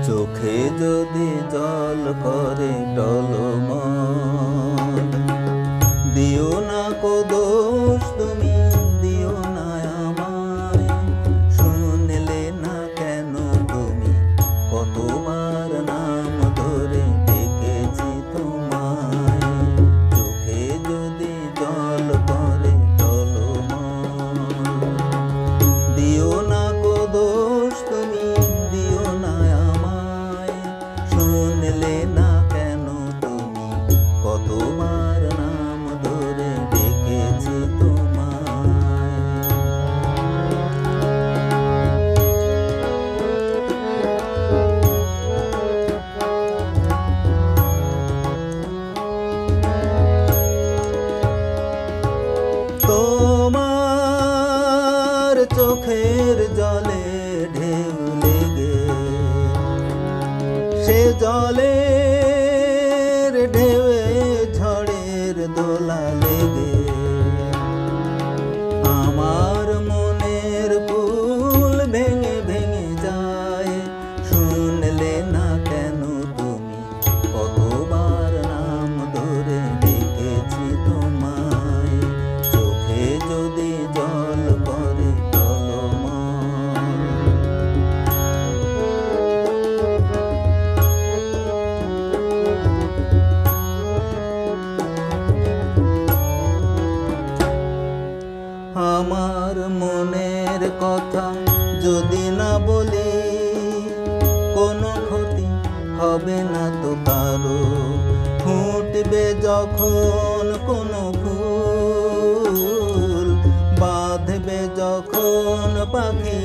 চোখে যদি জল করে টলমল, দিও না কো দোষ তুমি, দিও না আমায়। শুনলে না কেন তুমি, কতবার নাম ধরে ডেকেছি তোমায়। চোখে যদি জল করে টলমল, দিও না কো দোষ তুমি, দিও না আমায়। শুনলে না কেন তুমি, কতবার নাম ধরে ডেকেছি তোমায়। তোমার চোখের জলে ঢেউ লেগে, সে জলের ঢেউয়ে ঝড়ের দোলা লেগে, আমার মনের ফুল ভেঙে ভেঙে যায়। শুনলে না কেন তুমি, কতবার নাম ধরে ডেকেছি তোমায়। চোখে যদি জল করে টলমল, আমার মনের কথা যদি না বলি, কোনো ক্ষতি হবে না তো কারো। ফুটবে যখন কোনো ফুল, বাঁধবে যখন পাখি